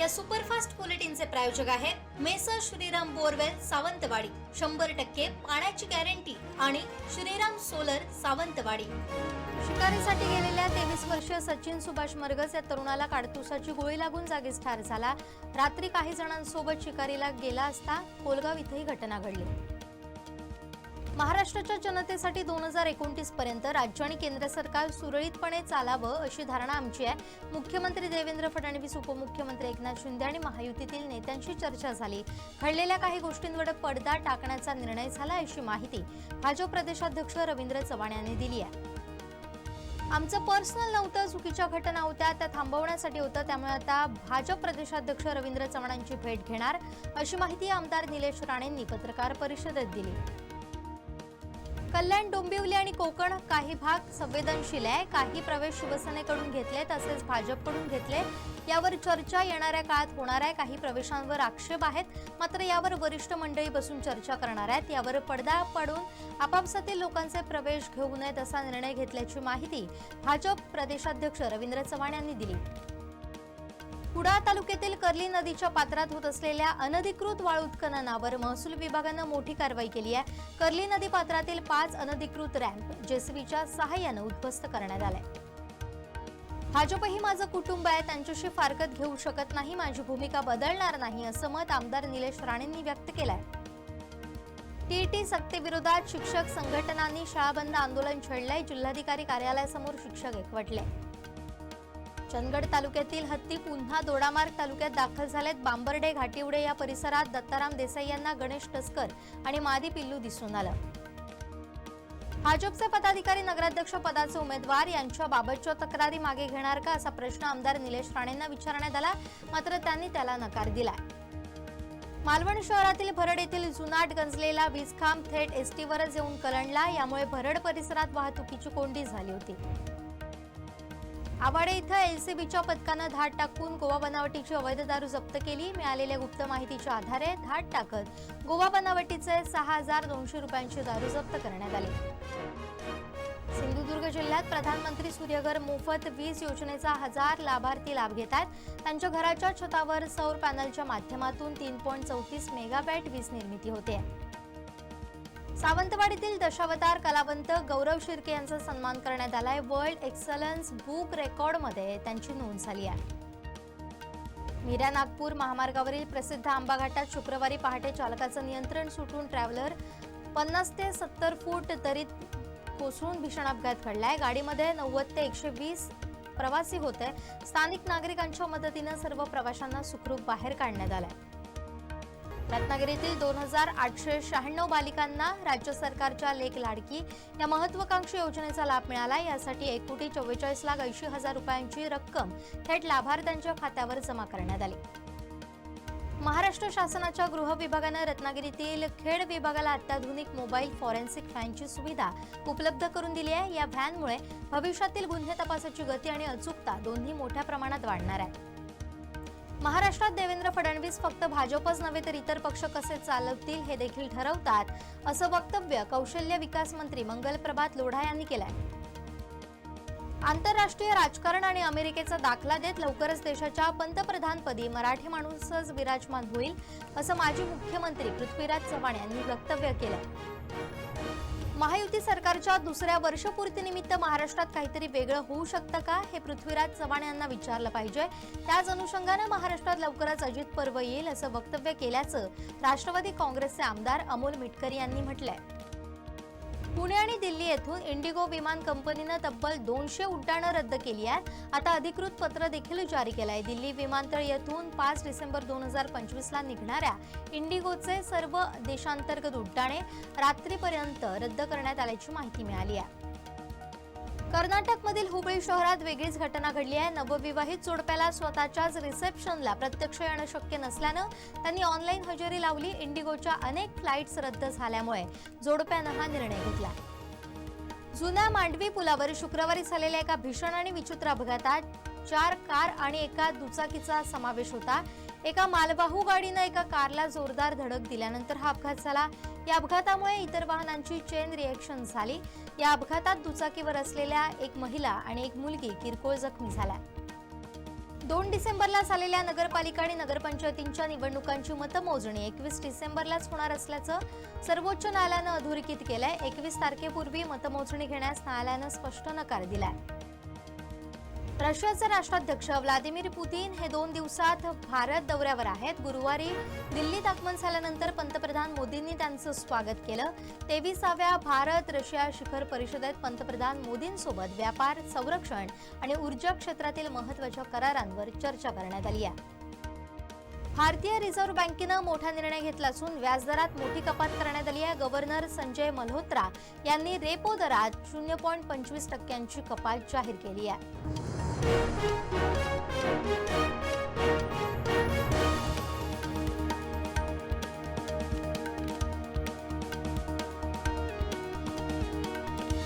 या सुपरफास्ट बुलेटिनचे प्रायोजक आहेत मेसर श्रीराम बोरवेल सावंतवाडी, 100% पाण्याची गॅरंटी आणि श्रीराम सोलर सावंतवाडी। शिकारीसाठी गेलेल्या 23 वर्षीय सचिन सुभाष मरगस या तरुणाला काडतुसाची गोळी लागून जागीच ठार झाला। रात्री काही जणांसोबत शिकारीला गेला असता कोलगाव इथे ही घटना घडली। महाराष्ट्राच्या जनतेसाठी 2029 पर्यंत राज्य आणि केंद्र सरकार सुरळीतपणे चालावं अशी धारणा आमची आहे। मुख्यमंत्री देवेंद्र फडणवीस, उपमुख्यमंत्री एकनाथ शिंदे आणि महायुतीतील नेत्यांशी चर्चा झाली। घडलेल्या काही गोष्टींवर पडदा टाकण्याचा निर्णय झाला अशी माहिती भाजप प्रदेशाध्यक्ष रवींद्र चव्हाण यांनी दिली आहे। आमचं पर्सनल नव्हतं, चुकीच्या घटना होत्या त्या थांबवण्यासाठी होतं, त्यामुळे आता भाजप प्रदेशाध्यक्ष रवींद्र चव्हाणांची भेट घेणार अशी माहिती आमदार निलेश राणेंनी पत्रकार परिषदेत दिली। कल्याण, डोंबिवली आणि कोकण काही भाग संवेदनशील आहे। काही प्रवेश शिवसेनेकडून घेतले तसेच भाजपकडून घेतले, यावर चर्चा येणाऱ्या काळात होणार आहे। काही प्रवेशांवर आक्षेप आहेत, मात्र यावर वरिष्ठ मंडळी बसून चर्चा करणार आहेत। यावर पडदा पाडून आपापसातील लोकांचे प्रवेश घेऊ नयेत असा निर्णय घेतल्याची माहिती भाजप प्रदेशाध्यक्ष रवींद्र चव्हाण यांनी दिली। कुडाळ तालुक्यातील कर्ली नदीच्या पात्रात होत असलेल्या अनधिकृत वाळू उत्खननावर महसूल विभागानं मोठी कारवाई केली आहे। कर्ली नदी पात्रातील 5 अनधिकृत रॅम्प जेसीबीच्या सहाय्याने उद्ध्वस्त करण्यात आले। भाजप ही माझं कुटुंब आहे, त्यांच्याशी फारकत घेऊ शकत नाही, माझी भूमिका बदलणार नाही असं मत आमदार निलेश राणेंनी व्यक्त केलंय। टीईटी सक्तीविरोधात शिक्षक संघटनांनी शाळाबंद आंदोलन छेडलंय। जिल्हाधिकारी कार्यालयासमोर शिक्षक एकवटले। चंदगड तालुक्यातील हत्ती पुन्हा दोडामार्ग तालुक्यात दाखल झालेत। बांबर्डे, घाटिवडे या परिसरात दत्ताराम देसाई यांना गणेश टस्कर आणि मादी पिल्लू दिसून आलं। भाजपचे पदाधिकारी नगराध्यक्ष पदाचे उमेदवार यांच्याबाबतच्या तक्रारी मागे घेणार का असा प्रश्न आमदार निलेश राणेंना विचारण्यात आला, मात्र त्यांनी त्याला नकार दिला। मालवण शहरातील भरड येथील जुनाट गंजलेला वीजखांब थेट एसटीवरच येऊन कलंडला, यामुळे भरड परिसरात वाहतुकीची कोंडी झाली होती। आवाडे इथं एलसीबीच्या पथकानं धाड टाकून गोवा बनावटीची अवैध दारू जप्त केली। मिळालेल्या गुप्त माहितीच्या आधारे धाड टाकत गोवा बनावटीचे 6200 रुपयांची दारू जप्त करण्यात आली। सिंधुदुर्ग जिल्ह्यात प्रधानमंत्री सूर्यघर मोफत वीज योजनेचा 1000 लाभार्थी लाभ घेत आहेत। त्यांच्या घराच्या छतावर सौर पॅनलच्या माध्यमातून 3.34 मेगावॅट वीज निर्मिती होते। सावंतवाडीतील दशावतार कलावंत गौरव शिर्के यांचा सन्मान करण्यात आलाय। वर्ल्ड एक्सलन्स बुक रेकॉर्डमध्ये त्यांची नोंद झाली आहे। मीरा नागपूर महामार्गावरील प्रसिद्ध आंबा घाटात शुक्रवारी पहाटे चालकाचं नियंत्रण सुटून ट्रॅव्हलर 50 ते 70 फूट दरीत कोसळून भीषण अपघात घडलाय। गाडीमध्ये 90 ते 120 प्रवासी होते। स्थानिक नागरिकांच्या मदतीने सर्व प्रवाशांना सुखरूप बाहेर काढण्यात आले। रत्नागिरीतील 2896 बालिकांना राज्य सरकारच्या लेक लाडकी या महत्वाकांक्षी योजनेचा लाभ मिळाला। यासाठी 1,44,80,000 रुपयांची रक्कम थेट लाभार्थ्यांच्या खात्यावर जमा करण्यात आली। महाराष्ट्र शासनाच्या गृह विभागाने रत्नागिरीतील खेड विभागाला अत्याधुनिक मोबाईल फॉरेन्सिक व्हॅनची सुविधा उपलब्ध करून दिली आहे। या व्हॅनमुळे भविष्यातील गुन्हे तपासाची गती आणि अचूकता दोन्ही मोठ्या प्रमाणात वाढणार आहे। महाराष्ट्रात देवेंद्र फडणवीस फक्त भाजपच नव्हे तर इतर पक्ष कसे चालवतील हे देखील ठरवतात, असं वक्तव्य कौशल्य विकास मंत्री मंगलप्रभात लोढा यांनी केलंय। आंतरराष्ट्रीय राजकारण आणि अमेरिकेचा दाखला देत लवकरच देशाच्या पंतप्रधानपदी मराठी माणूसच विराजमान होईल, असं माजी मुख्यमंत्री पृथ्वीराज चव्हाण यांनी वक्तव्य केलंय। महायुती सरकारच्या दुसऱ्या वर्षपूर्तीनिमित्त महाराष्ट्रात काहीतरी वेगळं होऊ शकतं का हे पृथ्वीराज चव्हाण यांना विचारलं पाहिजे। त्याच अनुषंगाने महाराष्ट्रात लवकरच अजित पर्व येईल असं वक्तव्य केल्याचं राष्ट्रवादी काँग्रेसचे आमदार अमोल मिटकरी यांनी म्हटलंय। पुणे आणि दिल्ली येथून इंडिगो विमान कंपनीनं तब्बल 200 उड्डाणं रद्द केली आहेत। आता अधिकृत पत्र देखील जारी केलं आहे। दिल्ली विमानतळ येथून 5 डिसेंबर 2025 ला निघणाऱ्या इंडिगोचे सर्व देशांतर्गत उड्डाणे रात्रीपर्यंत रद्द करण्यात आल्याची माहिती मिळाली आहे। कर्नाटकमधील हुबळी शहरात वेगळीच घटना घडली आहे। नवविवाहित जोडप्याला स्वतःच्याच रिसेप्शनला प्रत्यक्ष येणं शक्य नसल्यानं त्यांनी ऑनलाईन हजेरी लावली। इंडिगोच्या अनेक फ्लाईट्स रद्द झाल्यामुळे जोडप्यानं हा निर्णय घेतला। जुन्या मांडवी पुलावर शुक्रवारी झालेल्या एका भीषण आणि विचित्र अपघातात 4 कार आणि एका दुचाकीचा समावेश होता। एका मालवाहू गाडीनं एका कारला जोरदार धडक दिल्यानंतर हा अपघात झाला। या अपघातामुळे इतर वाहनांची चेन रिएक्शन झाली। या अपघातात दुचाकीवर असलेल्या एक महिला आणि एक मुलगी किरकोळ जखमी झाल्या। 2 डिसेंबरला झालेल्या नगरपालिका आणि नगरपंचायतींच्या निवडणुकांची मतमोजणी 21 डिसेंबरलाच होणार असल्याचं सर्वोच्च न्यायालयानं अधोरेखित केलंय. 21 तारखेपूर्वी मतमोजणी घेण्यास न्यायालयानं स्पष्ट नकार दिलाय. रशियाचे राष्ट्राध्यक्ष व्लादिमीर पुतीन हे 2 दिवसात भारत दौऱ्यावर आहेत. गुरुवारी दिल्लीत आगमन झाल्यानंतर पंतप्रधान मोदींनी त्यांचं स्वागत केलं. 23व्या भारत रशिया शिखर परिषदेत पंतप्रधान मोदींसोबत व्यापार, संरक्षण आणि ऊर्जा क्षेत्रातील महत्त्वाच्या करारांवर चर्चा करण्यात आली आहे. भारतीय रिझर्व्ह बँकेनं मोठा निर्णय घेतला असून व्याजदरात मोठी कपात करण्यात आली आहे. गव्हर्नर संजय मल्होत्रा यांनी रेपो दरात 0.25% कपात जाहीर केली आहे.